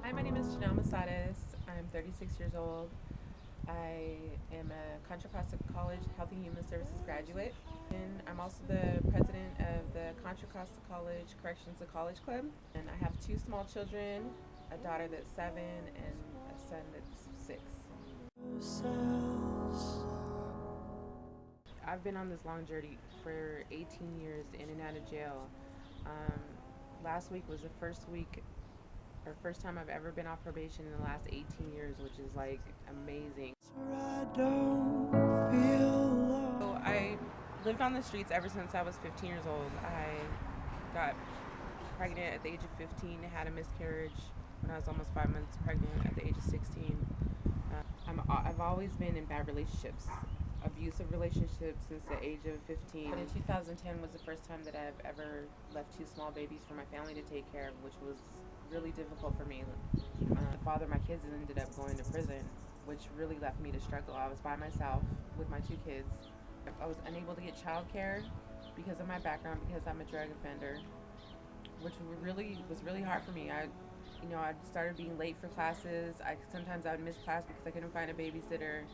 Hi, my name is Ja-nel Masadas. I'm 36 years old. I am a Contra Costa College Health and Human Services graduate. And I'm also the president of the Contra Costa College Corrections to College Club. And I have two small children, a daughter that's 7 and a son that's 6. I've been on this long journey for 18 years in and out of jail. Um, Last week was the first time I've ever been off probation in the last 18 years, which is like amazing. So I lived on the streets ever since I was 15 years old. I got pregnant at the age of 15, had a miscarriage when I was almost 5 months pregnant at the age of 16. I've always been in bad relationships, abusive relationships since the age of 15. But in 2010 was the first time that I've ever left two small babies for my family to take care of, which was really difficult for me. The father of my kids ended up going to prison, which really left me to struggle. I was by myself with my two kids. I was unable to get childcare because of my background, because I'm a drug offender, which was really hard for me. I started being late for classes. Sometimes I would miss class because I couldn't find a babysitter.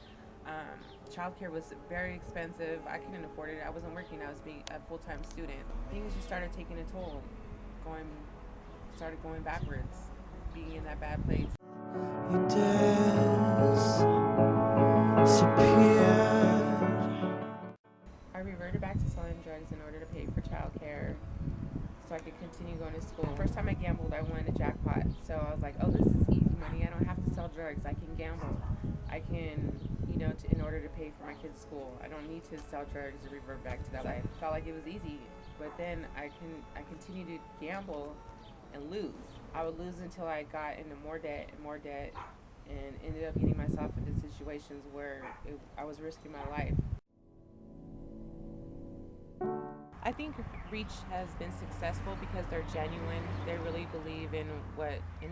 Childcare was very expensive. I couldn't afford it. I wasn't working. I was being a full-time student. Things just started taking a toll. Started going backwards, being in that bad place. I reverted back to selling drugs in order to pay for childcare so I could continue going to school. The first time I gambled, I won a jackpot. So I was like, oh, this is easy money. I don't have to sell drugs. I can gamble. I can, in order to pay for my kids' school. I don't need to sell drugs to revert back to that life. I felt like it was easy. But then I continued to gamble and lose. I would lose until I got into more debt, and ended up getting myself into situations where I was risking my life. I think Reach has been successful because they're genuine. They really believe in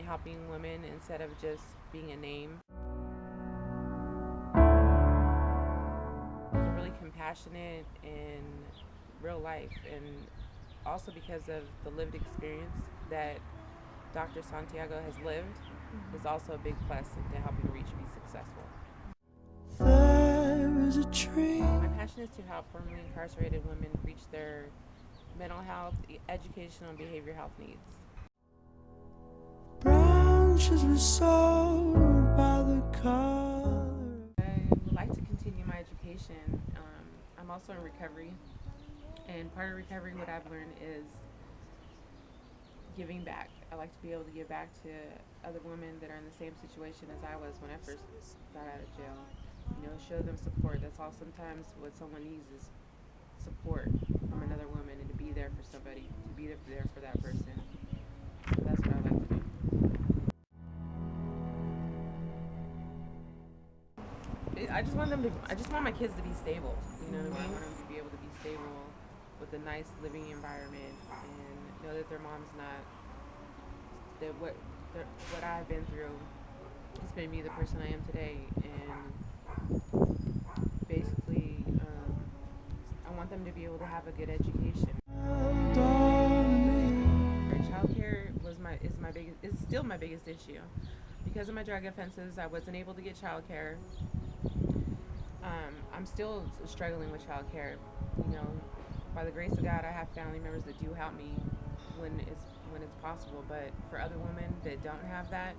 helping women instead of just being a name. They're really compassionate in real life, and also because of the lived experience that Dr. Santiago has lived is also a big plus into helping Reach be successful. There is a tree. My passion is to help formerly incarcerated women reach their mental health, educational, and behavioral health needs. Branches were sown by the color. I would like to continue my education. I'm also in recovery, and part of recovery, what I've learned is giving back. I like to be able to give back to other women that are in the same situation as I was when I first got out of jail. Show them support. That's all sometimes what someone needs is support from another woman, and to be there for somebody, to be there for that person. So that's what I like to do. I just want my kids to be stable. You know what I mean? I want them to be able to be stable with a nice living environment, and know that their mom's not, that what I've been through has made me the person I am today. And basically, I want them to be able to have a good education. Childcare is still my biggest issue. Because of my drug offenses, I wasn't able to get childcare. I'm still struggling with childcare. By the grace of God, I have family members that do help me when it's possible. But for other women that don't have that,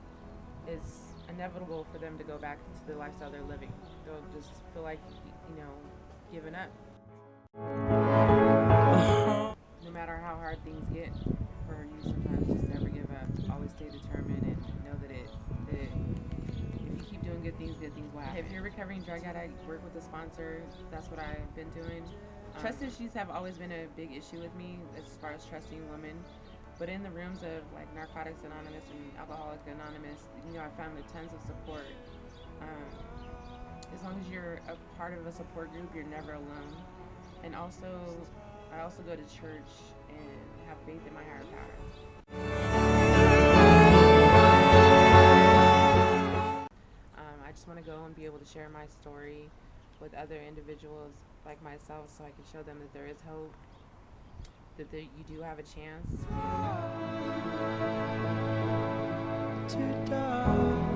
it's inevitable for them to go back to the lifestyle they're living. They'll just feel like giving up. No matter how hard things get for you, sometimes just never give up. Always stay determined and know that if you keep doing good things will happen. If you're a recovering drug addict, work with a sponsor. That's what I've been doing. Trust issues have always been a big issue with me as far as trusting women. But in the rooms of like Narcotics Anonymous and Alcoholics Anonymous, I found tons of support. As long as you're a part of a support group, you're never alone. And also, I also go to church and have faith in my higher power. I just want to go and be able to share my story with other individuals like myself, so I can show them that there is hope, that you do have a chance. to die.